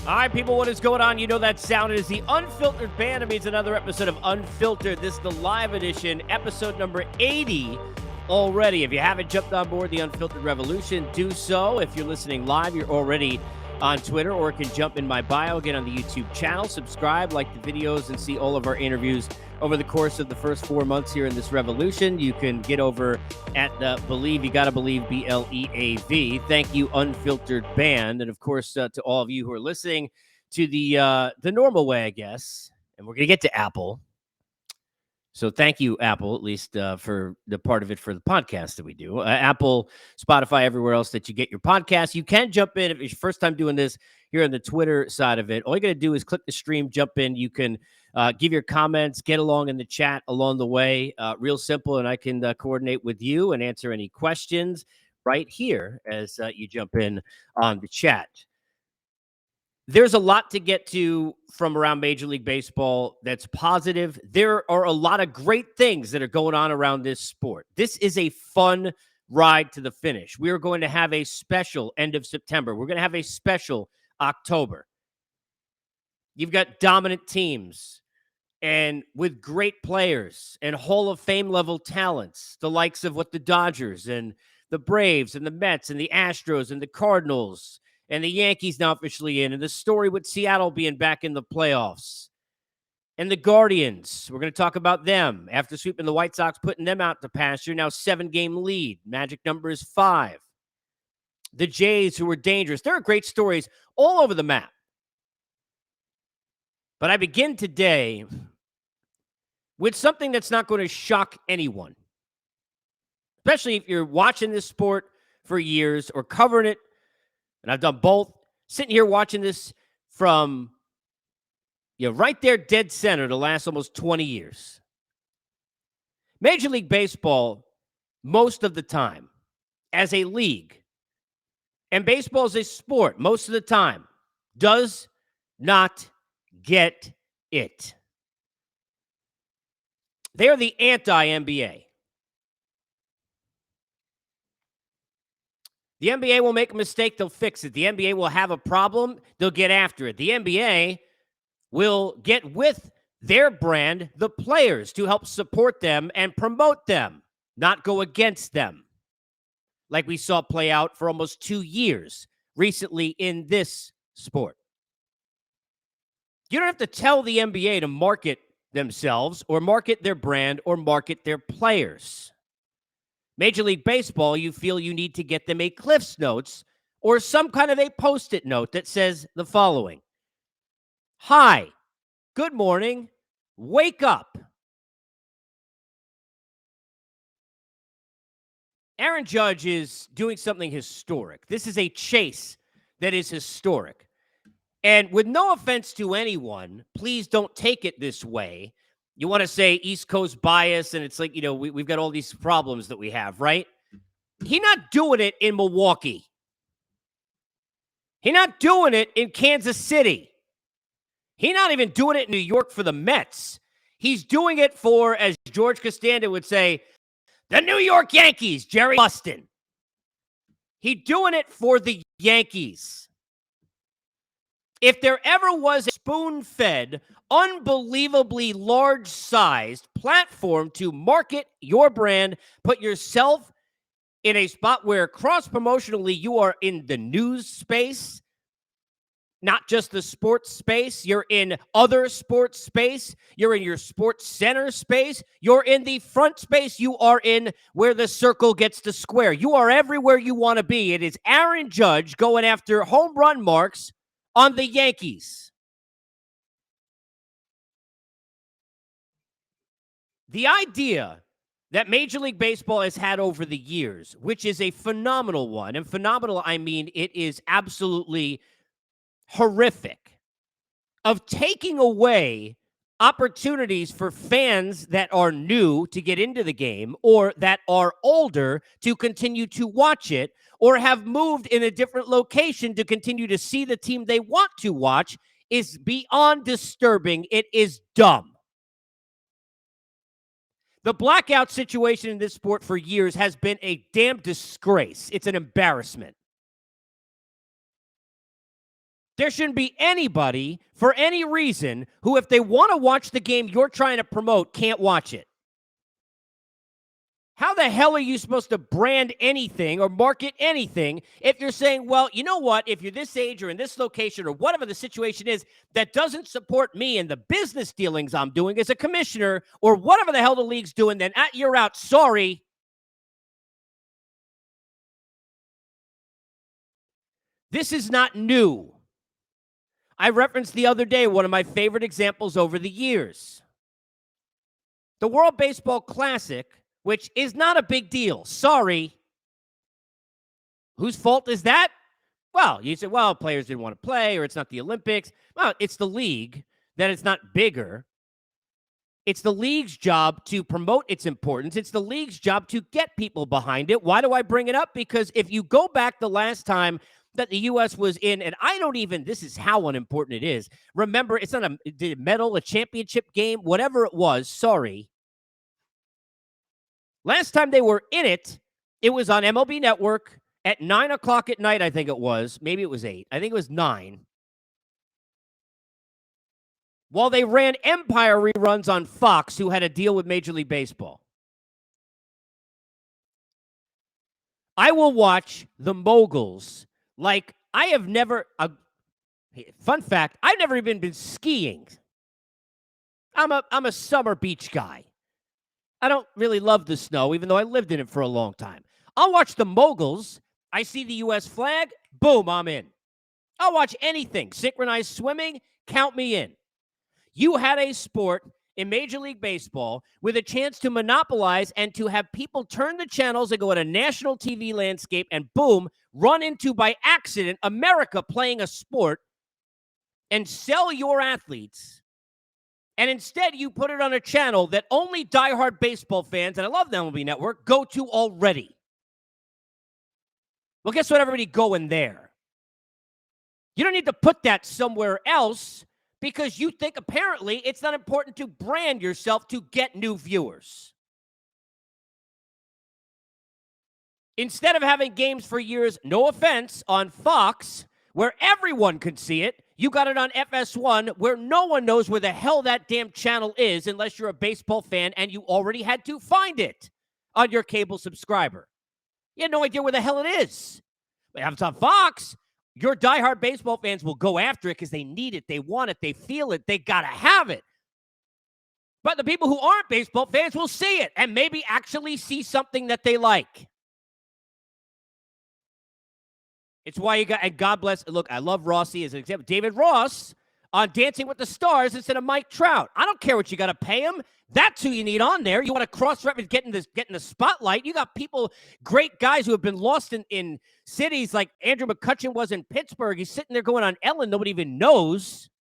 All right, people, what is going on? You know that sound. It is the Unfiltered Band. It means another episode of Unfiltered. This is the live edition, episode number 80 already. If you haven't jumped on board the Unfiltered Revolution, do so. If you're listening live, you're already on Twitter, or can jump in my bio, get on the YouTube channel, subscribe, like the videos, and see all of our interviews over the course of the first 4 months here in this revolution. You can get over at the Believe, you gotta believe, BLEAV. Thank you, Unfiltered Band. And of course, to all of you who are listening to the normal way, I guess. And we're gonna get to Apple. So thank you, Apple, at least for the part of it for the podcast that we do. Apple, Spotify, everywhere else that you get your podcast. You can jump in if it's your first time doing this here on the Twitter side of it. All you got to do is click the stream, jump in. You can give your comments, get along in the chat along the way. Real simple, and I can coordinate with you and answer any questions right here as you jump in on the chat. There's a lot to get to from around Major League Baseball that's positive. There are a lot of great things that are going on around this sport. This is a fun ride to the finish. We are going to have a special end of September. We're going to have a special October. You've got dominant teams and with great players and Hall of Fame level talents, the likes of what the Dodgers and the Braves and the Mets and the Astros and the Cardinals and the Yankees now officially in, and the story with Seattle being back in the playoffs. And the Guardians, we're going to talk about them. After sweeping the White Sox, putting them out to pasture, now 7-game lead. Magic number is 5. The Jays, who were dangerous. There are great stories all over the map. But I begin today with something that's not going to shock anyone, especially if you're watching this sport for years or covering it. And I've done both, sitting here watching this from, right there dead center the last almost 20 years. Major League Baseball, most of the time, as a league, and baseball as a sport, most of the time, does not get it. They are the anti-NBA. The NBA will make a mistake, they'll fix it. The NBA will have a problem, they'll get after it. The NBA will get with their brand, the players, to help support them and promote them, not go against them, like we saw play out for almost 2 years recently in this sport. You don't have to tell the NBA to market themselves or market their brand or market their players. Major League Baseball, you feel you need to get them a Cliff's Notes or some kind of a Post-it note that says the following. Hi, good morning, wake up. Aaron Judge is doing something historic. This is a chase that is historic. And with no offense to anyone, please don't take it this way. You want to say East Coast bias, and it's like, we've got all these problems that we have, right? He's not doing it in Milwaukee. He's not doing it in Kansas City. He's not even doing it in New York for the Mets. He's doing it for, as George Costanza would say, the New York Yankees, Jerry Buston. He's doing it for the Yankees. If there ever was a spoon-fed, unbelievably large-sized platform to market your brand, put yourself in a spot where cross-promotionally you are in the news space, not just the sports space, you're in other sports space, you're in your sports center space, you're in the front space, you are in where the circle gets to square. You are everywhere you want to be. It is Aaron Judge going after home run marks on the Yankees. The idea that Major League Baseball has had over the years, which is a phenomenal one, and phenomenal, I mean, it is absolutely horrific, of taking away opportunities for fans that are new to get into the game or that are older to continue to watch it or have moved in a different location to continue to see the team they want to watch is beyond disturbing. It is dumb. The blackout situation in this sport for years has been a damn disgrace. It's an embarrassment. There shouldn't be anybody, for any reason, who, if they want to watch the game you're trying to promote, can't watch it. How the hell are you supposed to brand anything or market anything if you're saying, well, you know what? If you're this age or in this location or whatever the situation is that doesn't support me and the business dealings I'm doing as a commissioner or whatever the hell the league's doing, then you're out. Sorry. This is not new. I referenced the other day one of my favorite examples over the years. The World Baseball Classic, which is not a big deal. Sorry. Whose fault is that? Well, you say, well, players didn't want to play or it's not the Olympics. Well, it's the league that it's not bigger. It's the league's job to promote its importance. It's the league's job to get people behind it. Why do I bring it up? Because if you go back the last time that the U.S. was in, and this is how unimportant it is. Remember, it's not a medal, a championship game, whatever it was. Sorry. Last time they were in it, it was on MLB Network at 9 o'clock at night, I think it was. Maybe it was 8. I think it was 9. While they ran Empire reruns on Fox, who had a deal with Major League Baseball. I will watch the Moguls like I have never... fun fact, I've never even been skiing. I'm a summer beach guy. I don't really love the snow, even though I lived in it for a long time. I'll watch the Moguls. I see the U.S. flag. Boom, I'm in. I'll watch anything. Synchronized swimming, count me in. You had a sport in Major League Baseball with a chance to monopolize and to have people turn the channels and go at a national TV landscape and boom, run into by accident America playing a sport and sell your athletes. And instead, you put it on a channel that only diehard baseball fans, and I love the MLB Network, go to already. Well, guess what? Everybody going there. You don't need to put that somewhere else because you think apparently it's not important to brand yourself to get new viewers. Instead of having games for years, no offense, on Fox, where everyone could see it, you got it on FS1, where no one knows where the hell that damn channel is unless you're a baseball fan and you already had to find it on your cable subscriber. You had no idea where the hell it is. But if it's on Fox, your diehard baseball fans will go after it because they need it, they want it, they feel it, they got to have it. But the people who aren't baseball fans will see it and maybe actually see something that they like. It's why you got, and God bless, look, I love Rossi as an example. David Ross on Dancing with the Stars instead of Mike Trout. I don't care what you got to pay him. That's who you need on there. You want to cross-reference, getting the spotlight. You got people, great guys who have been lost in cities like Andrew McCutchen was in Pittsburgh. He's sitting there going on Ellen. Nobody even knows.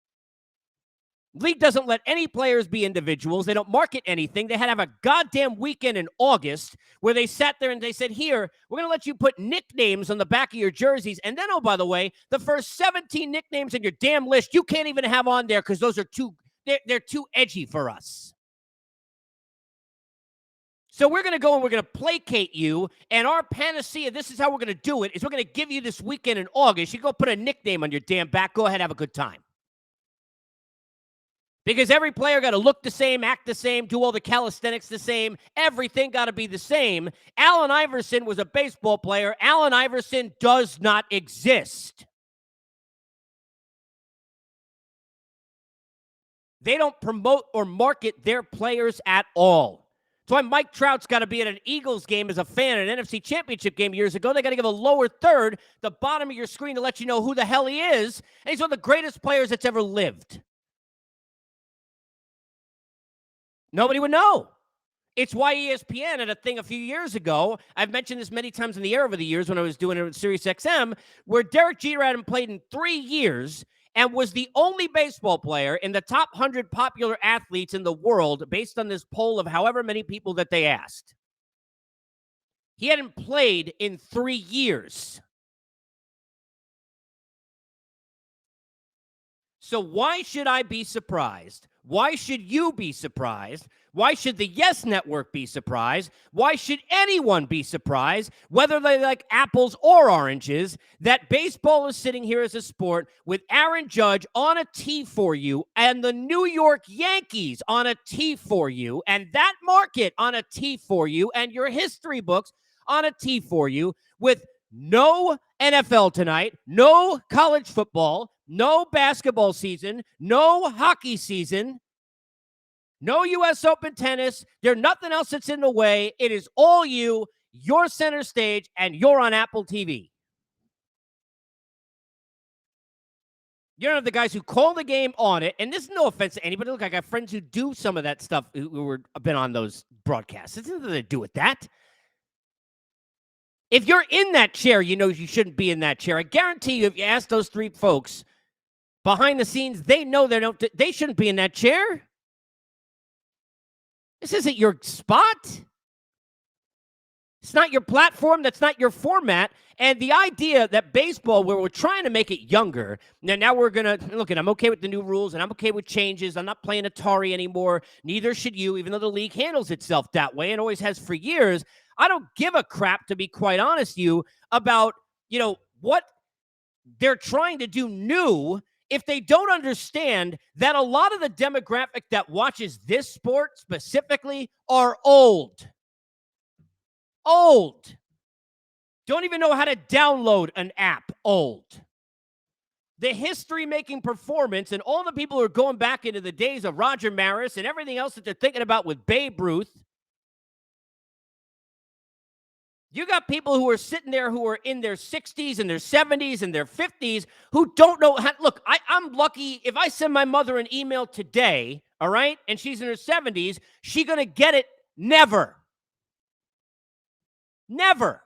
League doesn't let any players be individuals. They don't market anything. They had to have a goddamn weekend in August where they sat there and they said, here, we're going to let you put nicknames on the back of your jerseys. And then, oh, by the way, the first 17 nicknames in your damn list, you can't even have on there because those are they're too edgy for us. So we're going to go and we're going to placate you. And our panacea, this is how we're going to do it, is we're going to give you this weekend in August. You go put a nickname on your damn back. Go ahead, have a good time. Because every player got to look the same, act the same, do all the calisthenics the same. Everything got to be the same. Allen Iverson was a baseball player. Allen Iverson does not exist. They don't promote or market their players at all. That's why Mike Trout's got to be at an Eagles game as a fan, an NFC Championship game years ago. They got to give a lower third, the bottom of your screen, to let you know who the hell he is. And he's one of the greatest players that's ever lived. Nobody would know. It's why ESPN had a thing a few years ago. I've mentioned this many times in the air over the years when I was doing it with Sirius XM, where Derek Jeter hadn't played in 3 years and was the only baseball player in the top 100 popular athletes in the world based on this poll of however many people that they asked. He hadn't played in 3 years. So why should I be surprised? Why should you be surprised? Why should the Yes Network be surprised? Why should anyone be surprised, whether they like apples or oranges, that baseball is sitting here as a sport with Aaron Judge on a tee for you and the New York Yankees on a tee for you and that market on a tee for you and your history books on a tee for you with no NFL tonight, no college football, no basketball season, no hockey season, no U.S. Open tennis. There's nothing else that's in the way. It is all you, your center stage, and you're on Apple TV. You don't have the guys who call the game on it, and this is no offense to anybody. Look, I got friends who do some of that stuff who were been on those broadcasts. It's nothing to do with that. If you're in that chair, you know you shouldn't be in that chair. I guarantee you, if you ask those three folks behind the scenes, they know they shouldn't be in that chair. This isn't your spot. It's not your platform. That's not your format. And the idea that baseball, where we're trying to make it younger, now we're going to, look, I'm okay with the new rules, and I'm okay with changes. I'm not playing Atari anymore. Neither should you, even though the league handles itself that way and always has for years. I don't give a crap, to be quite honest with you, about, what they're trying to do new if they don't understand that a lot of the demographic that watches this sport specifically are old. Old. Don't even know how to download an app. Old. The history-making performance and all the people who are going back into the days of Roger Maris and everything else that they're thinking about with Babe Ruth. You got people who are sitting there who are in their 60s and their 70s and their 50s who don't know how. Look, I'm lucky if I send my mother an email today, all right, and she's in her 70s, she's going to get it? Never. Never.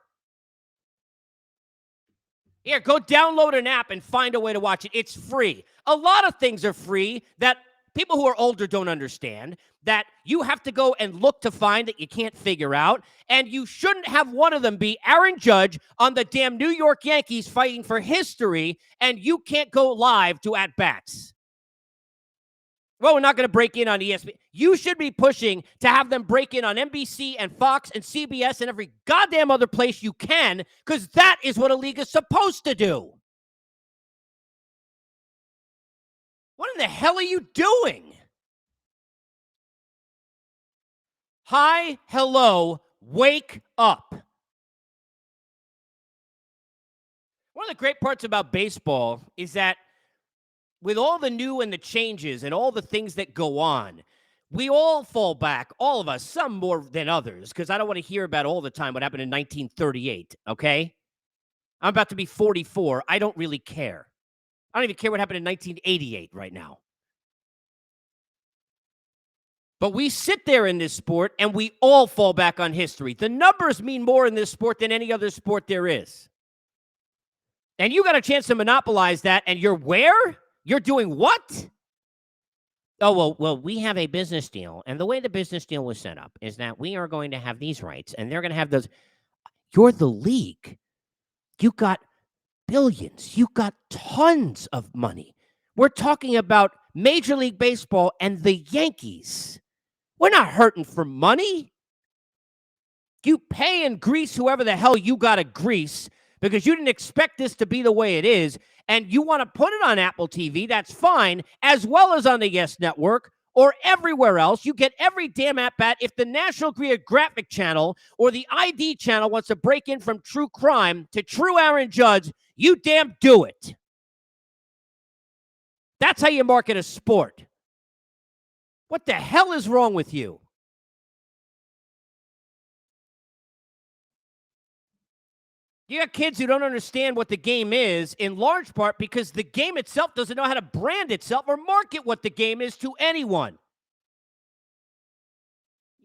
Here, go download an app and find a way to watch it. It's free. A lot of things are free that people who are older don't understand, that you have to go and look to find that you can't figure out, and you shouldn't have one of them be Aaron Judge on the damn New York Yankees fighting for history, and you can't go live to at-bats. Well, we're not going to break in on ESPN. You should be pushing to have them break in on NBC and Fox and CBS and every goddamn other place you can, because that is what a league is supposed to do. What in the hell are you doing? Hi, hello, wake up. One of the great parts about baseball is that with all the new and the changes and all the things that go on, we all fall back, all of us, some more than others, because I don't want to hear about all the time what happened in 1938, okay? I'm about to be 44. I don't really care. I don't even care what happened in 1988 right now. But we sit there in this sport, and we all fall back on history. The numbers mean more in this sport than any other sport there is. And you got a chance to monopolize that, and you're where? You're doing what? Oh, well, we have a business deal, and the way the business deal was set up is that we are going to have these rights, and they're going to have those. You're the league. You got billions. You got tons of money. We're talking about Major League Baseball and the Yankees. We're not hurting for money. You pay and grease whoever the hell you got to grease because you didn't expect this to be the way it is, and you want to put it on Apple TV, that's fine, as well as on the Yes Network or everywhere else. You get every damn at-bat. If the National Geographic Channel or the ID channel wants to break in from true crime to true Aaron Judge, you damn do it. That's how you market a sport. What the hell is wrong with you? You got kids who don't understand what the game is, in large part because the game itself doesn't know how to brand itself or market what the game is to anyone.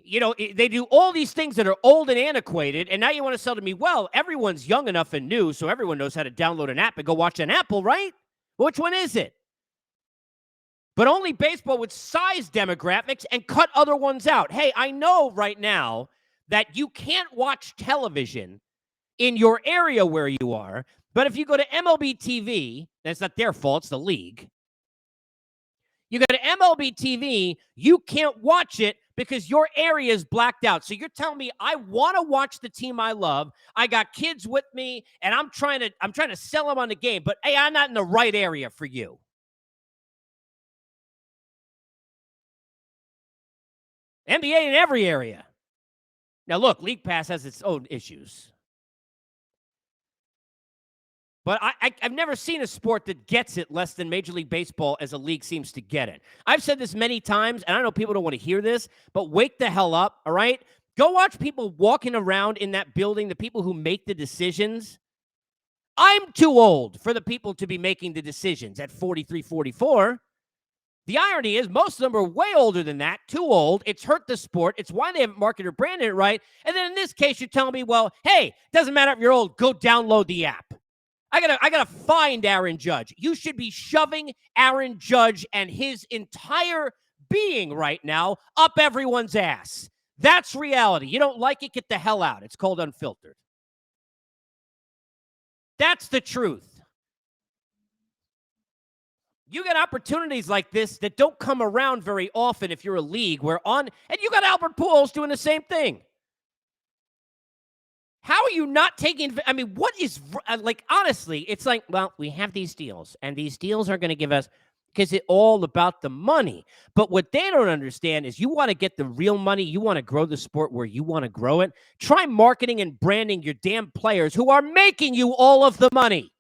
They do all these things that are old and antiquated, and now you want to sell to me, well, everyone's young enough and new, so everyone knows how to download an app and go watch an Apple, right? Which one is it? But only baseball with size demographics and cut other ones out. Hey, I know right now that you can't watch television in your area where you are, but if you go to MLB TV, that's not their fault, it's the league. You go to MLB TV, you can't watch it because your area is blacked out. So you're telling me I want to watch the team I love. I got kids with me, and I'm trying to sell them on the game, but hey, I'm not in the right area for you. NBA in every area. Now look, League Pass has its own issues. But I've never seen a sport that gets it less than Major League Baseball as a league seems to get it. I've said this many times, and I know people don't want to hear this, but wake the hell up, all right? Go watch people walking around in that building, the people who make the decisions. I'm too old for the people to be making the decisions at 43, 44. The irony is most of them are way older than that, too old. It's hurt the sport. It's why they haven't marketed or branded it right. And then in this case, you're telling me, well, hey, doesn't matter if you're old, go download the app. I gotta find Aaron Judge. You should be shoving Aaron Judge and his entire being right now up everyone's ass. That's reality. You don't like it, get the hell out. It's called Unfiltered. That's the truth. You got opportunities like this that don't come around very often if you're a league and you got Albert Pujols doing the same thing. How are you not taking? I mean, what is honestly, it's like, well, we have these deals, and these deals are going to give us, because it's all about the money. But what they don't understand is you want to get the real money. You want to grow the sport where you want to grow it. Try marketing and branding your damn players who are making you all of the money.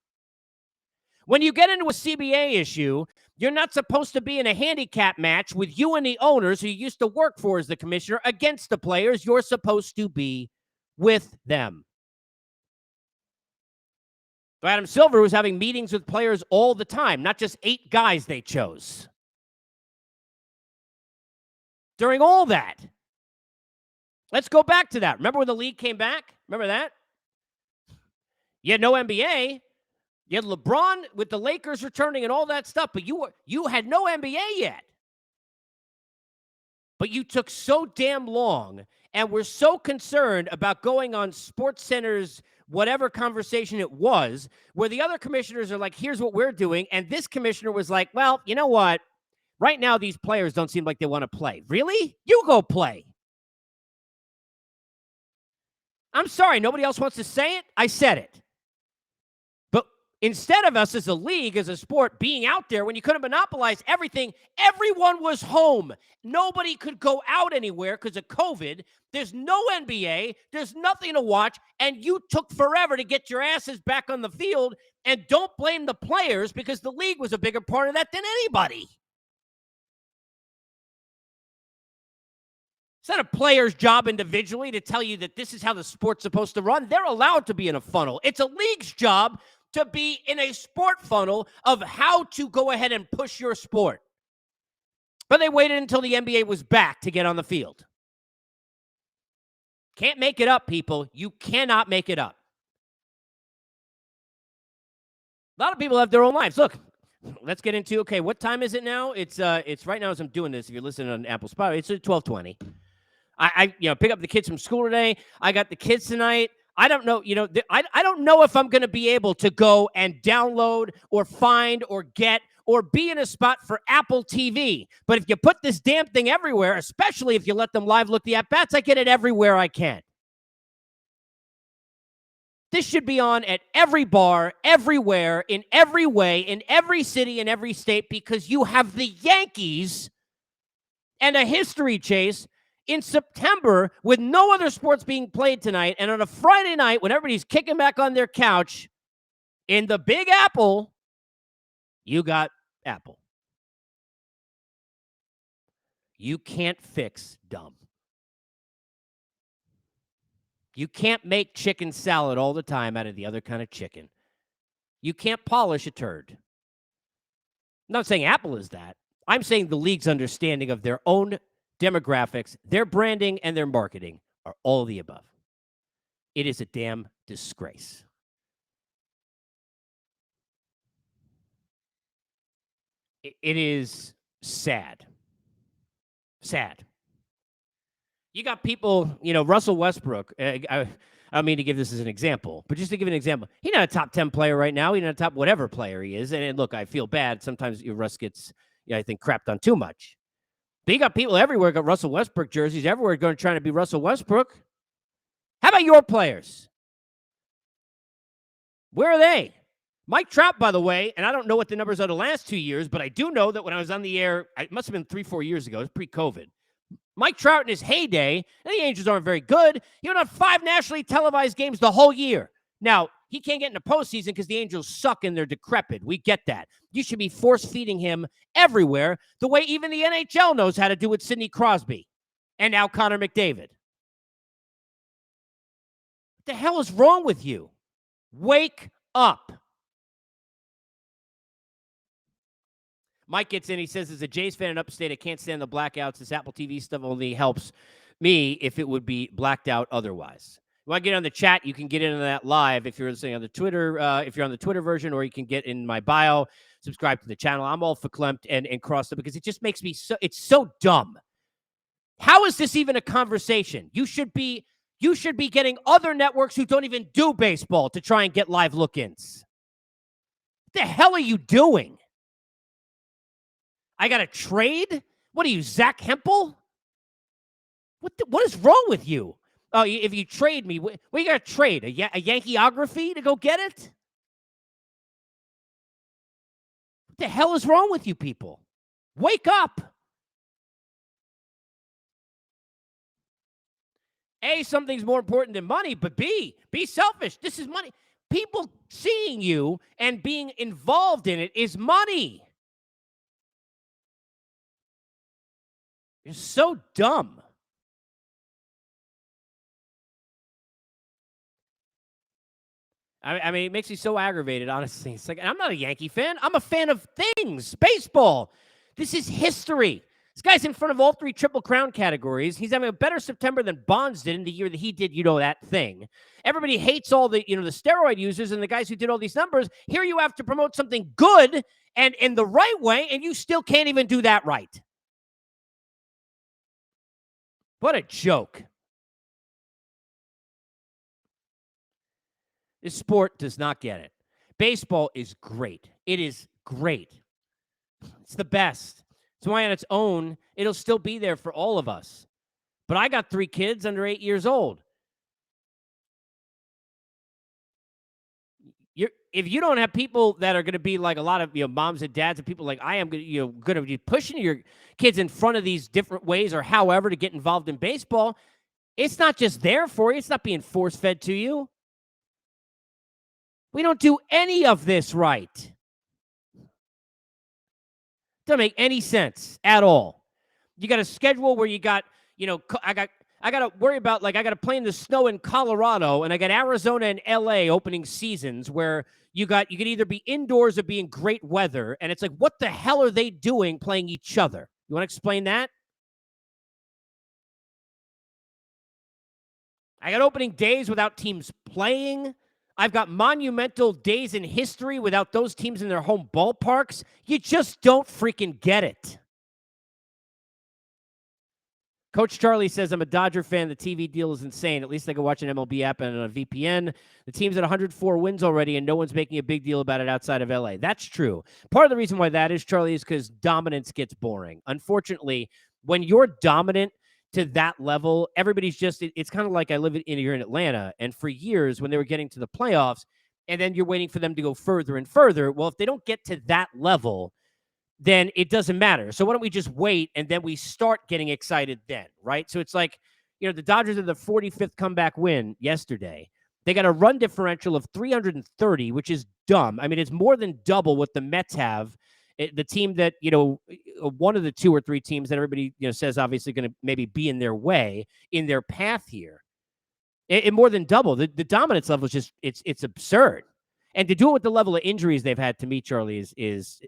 When you get into a CBA issue, you're not supposed to be in a handicap match with you and the owners who you used to work for as the commissioner against the players. You're supposed to be with them. Adam Silver was having meetings with players all the time, not just 8 guys they chose. During all that, let's go back to that. Remember when the league came back? Remember that? You had no NBA. You had LeBron with the Lakers returning and all that stuff, but you had no NBA yet. But you took so damn long and were so concerned about going on SportsCenter's whatever conversation it was, where the other commissioners are like, here's what we're doing. And this commissioner was like, well, you know what? Right now, these players don't seem like they want to play. Really? You go play. I'm sorry. Nobody else wants to say it. I said it. But instead of us as a league, as a sport, being out there when you couldn't monopolize everything, everyone was home. Nobody could go out anywhere because of COVID. There's no NBA. There's nothing to watch. And you took forever to get your asses back on the field. And don't blame the players because the league was a bigger part of that than anybody. It's not a player's job individually to tell you that this is how the sport's supposed to run. They're allowed to be in a funnel. It's a league's job to be in a sport funnel of how to go ahead and push your sport. But they waited until the NBA was back to get on the field. Can't make it up, people. You cannot make it up. A lot of people have their own lives. Look, let's get into, okay, what time is it now? It's right now as I'm doing this. If you're listening on Apple Spotify, it's 12:20. I pick up the kids from school today. I got the kids tonight. I don't know, I don't know if I'm going to be able to go and download or find or get or be in a spot for Apple TV. But if you put this damn thing everywhere, especially if you let them live look the at-bats, I get it everywhere I can. This should be on at every bar, everywhere, in every way, in every city, in every state, because you have the Yankees and a history chase in September with no other sports being played tonight. And on a Friday night, when everybody's kicking back on their couch in the Big Apple, you got Apple. You can't fix dumb. You can't make chicken salad all the time out of the other kind of chicken. You can't polish a turd. I'm not saying Apple is that. I'm saying the league's understanding of their own demographics, their branding, and their marketing are all of the above. It is a damn disgrace. It is sad. Sad. You got people, Russell Westbrook. I don't mean to give this as an example, but just to give an example, he's not a top 10 player right now. He's not a top whatever player he is. And look, I feel bad. Sometimes Russ gets, I think, crapped on too much. But you got people everywhere got Russell Westbrook jerseys everywhere going trying to be Russell Westbrook. How about your players? Where are they? Mike Trout, by the way, and I don't know what the numbers are the last 2 years, but I do know that when I was on the air, it must have been 3-4 years ago. It was pre-COVID. Mike Trout in his heyday, and the Angels aren't very good. He went on 5 nationally televised games the whole year. Now, he can't get in the postseason because the Angels suck and they're decrepit. We get that. You should be force-feeding him everywhere, the way even the NHL knows how to do with Sidney Crosby and now Connor McDavid. What the hell is wrong with you? Wake up. Mike gets in. He says, as a Jays fan in upstate, I can't stand the blackouts. This Apple TV stuff only helps me if it would be blacked out otherwise. You want to get on the chat, you can get into that live if you're listening on the Twitter, if you're on the Twitter version, or you can get in my bio, subscribe to the channel. I'm all verklempt and crossed up because it just makes me it's so dumb. How is this even a conversation? You should be getting other networks who don't even do baseball to try and get live look-ins. What the hell are you doing? I got to trade? What are you, Zach Hempel? What is wrong with you? Oh, if you trade me, what you got to trade? A Yankeeography to go get it? What the hell is wrong with you people? Wake up. A, something's more important than money, but B, be selfish. This is money. People seeing you and being involved in it is money. You're so dumb. I mean, it makes me so aggravated, honestly. It's like, I'm not a Yankee fan. I'm a fan of things, baseball. This is history. This guy's in front of all 3 Triple Crown categories. He's having a better September than Bonds did in the year that he did, that thing. Everybody hates all the, the steroid users and the guys who did all these numbers. Here you have to promote something good and in the right way, and you still can't even do that right. What a joke. This sport does not get it. Baseball is great. It is great. It's the best. It's why on its own, it'll still be there for all of us. But I got 3 kids under 8 years old. If you don't have people that are going to be like a lot of moms and dads and people like I am, going to be pushing your kids in front of these different ways or however to get involved in baseball, it's not just there for you. It's not being force-fed to you. We don't do any of this right. Doesn't make any sense at all. You got a schedule where you got, I got to worry about, I got to play in the snow in Colorado, and I got Arizona and LA opening seasons where you could either be indoors or be in great weather. And it's like, what the hell are they doing playing each other? You want to explain that? I got opening days without teams playing. I've got monumental days in history without those teams in their home ballparks. You just don't freaking get it. Coach Charlie says, I'm a Dodger fan. The TV deal is insane. At least I can watch an MLB app and on a VPN. The team's at 104 wins already, and no one's making a big deal about it outside of LA. That's true. Part of the reason why that is, Charlie, is because dominance gets boring. Unfortunately, when you're dominant to that level, everybody's just, it's kind of like I live here in Atlanta, and for years when they were getting to the playoffs, and then you're waiting for them to go further and further. Well, if they don't get to that level, then it doesn't matter. So why don't we just wait and then we start getting excited then, right? So it's like, the Dodgers had the 45th comeback win yesterday. They got a run differential of 330, which is dumb. I mean, it's more than double what the Mets have. The team that, one of the 2 or 3 teams that everybody, says obviously going to maybe be in their way, in their path here. It more than double. The dominance level is just, it's absurd. And to do it with the level of injuries they've had, to me, Charlie, is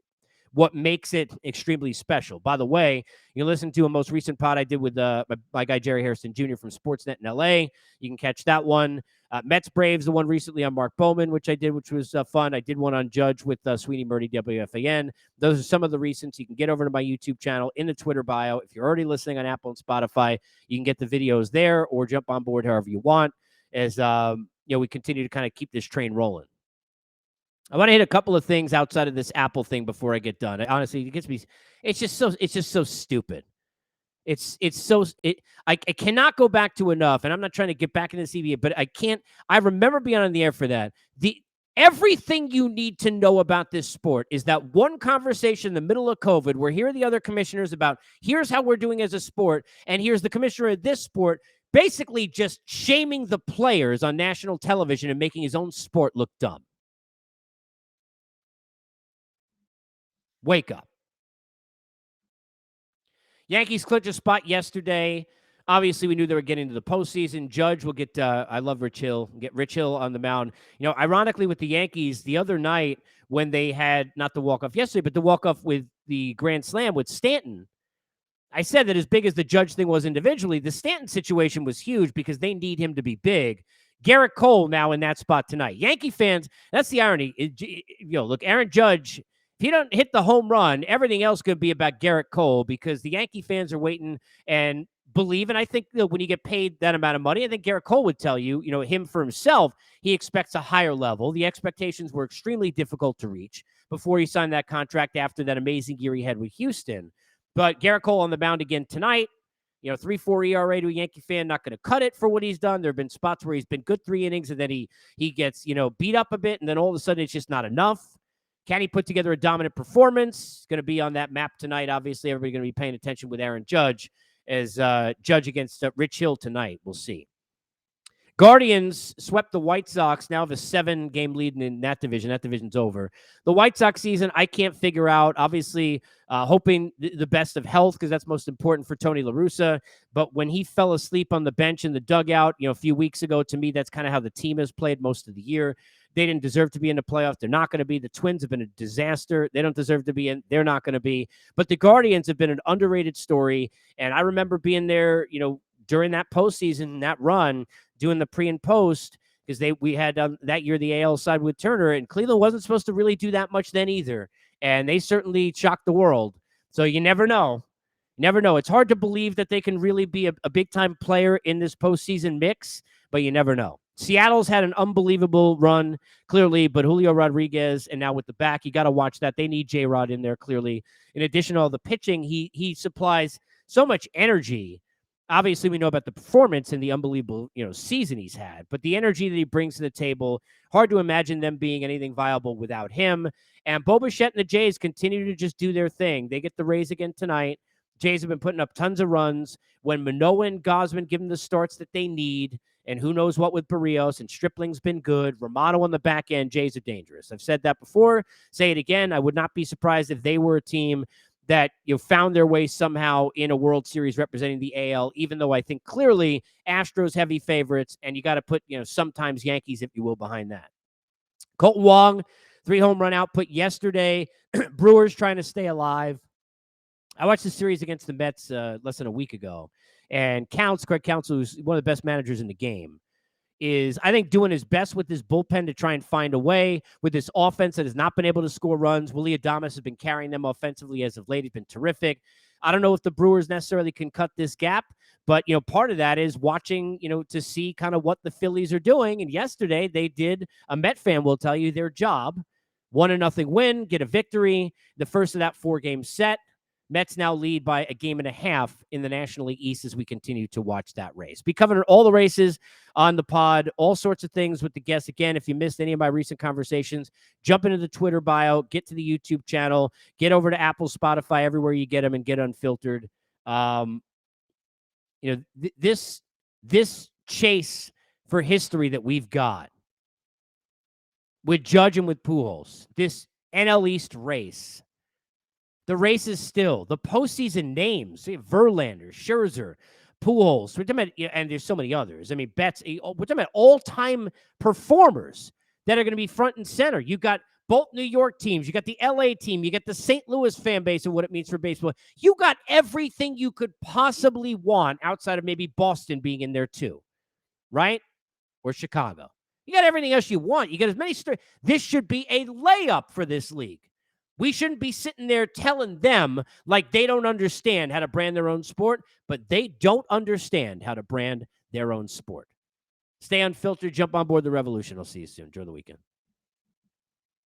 what makes it extremely special. By the way, you listen to a most recent pod I did with my guy Jerry Harrison Jr. from Sportsnet in LA. You can catch that one. Mets Braves, the one recently on Mark Bowman, which I did, which was fun. I did one on Judge with Sweeney Murdy, WFAN. Those are some of the recents. You can get over to my YouTube channel in the Twitter bio. If you're already listening on Apple and Spotify, you can get the videos there or jump on board however you want as we continue to kind of keep this train rolling. I want to hit a couple of things outside of this Apple thing before I get done. Honestly, it gets me. It's just so stupid. It's so it. I cannot go back to enough, and I'm not trying to get back into the CBA, but I can't. I remember being on the air for that. The Everything you need to know about this sport is that one conversation in the middle of COVID, where here are the other commissioners about here's how we're doing as a sport, and here's the commissioner of this sport, basically just shaming the players on national television and making his own sport look dumb. Wake up. Yankees clinched a spot yesterday. Obviously, we knew they were getting to the postseason. Judge will get, I love Rich Hill, get Rich Hill on the mound. Ironically, with the Yankees, the other night when they had not the walk-off yesterday, but the walk-off with the Grand Slam with Stanton, I said that as big as the Judge thing was individually, the Stanton situation was huge because they need him to be big. Garrett Cole now in that spot tonight. Yankee fans, that's the irony. Look, Aaron Judge, if he don't hit the home run, everything else could be about Garrett Cole because the Yankee fans are waiting and believe. And I think when you get paid that amount of money, I think Garrett Cole would tell you, him for himself, he expects a higher level. The expectations were extremely difficult to reach before he signed that contract after that amazing year he had with Houston. But Garrett Cole on the mound again tonight. 3.4 ERA to a Yankee fan, not going to cut it for what he's done. There have been spots where he's been good 3 innings, and then he gets, beat up a bit, and then all of a sudden it's just not enough. Can he put together a dominant performance? Going to be on that map tonight. Obviously, everybody's going to be paying attention with Aaron Judge as Judge against Rich Hill tonight. We'll see. Guardians swept the White Sox, now have a 7-game lead in that division. That division's over. The White Sox season, I can't figure out. Obviously, hoping the best of health because that's most important for Tony La Russa. But when he fell asleep on the bench in the dugout, a few weeks ago, to me, that's kind of how the team has played most of the year. They didn't deserve to be in the playoffs. They're not going to be. The Twins have been a disaster. They don't deserve to be in. They're not going to be. But the Guardians have been an underrated story. And I remember being there, during that postseason, that run, doing the pre and post, because we had that year the AL side with Turner, and Cleveland wasn't supposed to really do that much then either. And they certainly shocked the world. So you never know. Never know. It's hard to believe that they can really be a big-time player in this postseason mix, but you never know. Seattle's had an unbelievable run, clearly, but Julio Rodriguez, and now with the back, you got to watch that. They need J-Rod in there, clearly. In addition to all the pitching, he supplies so much energy. Obviously, we know about the performance and the unbelievable, season he's had, but the energy that he brings to the table, hard to imagine them being anything viable without him. And Bo Bichette and the Jays continue to just do their thing. They get the Rays again tonight. Jays have been putting up tons of runs. When Manoah and Gosman give them the starts that they need, and who knows what with Barrios, and Stripling's been good. Romano on the back end, Jays are dangerous. I've said that before, say it again. I would not be surprised if they were a team that found their way somehow in a World Series representing the AL, even though I think clearly Astros heavy favorites, and you got to put, sometimes Yankees, if you will, behind that. Colton Wong, 3 home run output yesterday. Brewers trying to stay alive. I watched the series against the Mets less than a week ago, and Craig Counts, who's one of the best managers in the game, is, I think, doing his best with this bullpen to try and find a way with this offense that has not been able to score runs. Willie Adames has been carrying them offensively as of late. He's been terrific. I don't know if the Brewers necessarily can cut this gap, but, part of that is watching, to see kind of what the Phillies are doing. And yesterday they did, a Met fan will tell you, their job. 1-0 win, get a victory. The first of that 4-game set. Mets now lead by a game and a half in the National League East as we continue to watch that race. Be covering all the races on the pod, all sorts of things with the guests. Again, if you missed any of my recent conversations, jump into the Twitter bio, get to the YouTube channel, get over to Apple, Spotify, everywhere you get them, and get Unfiltered. This chase for history that we've got with Judge and with Pujols, this NL East race. The race is still the postseason names: Verlander, Scherzer, Pujols. We're talking about, and there's so many others. I mean, Betts. We're talking about all-time performers that are going to be front and center. You got both New York teams. You got the LA team. You got the St. Louis fan base and what it means for baseball. You got everything you could possibly want outside of maybe Boston being in there too, right? Or Chicago. You got everything else you want. You got as many. This should be a layup for this league. We shouldn't be sitting there telling them like they don't understand how to brand their own sport, but they don't understand how to brand their own sport. Stay unfiltered. Jump on board the revolution. I'll see you soon. Enjoy the weekend.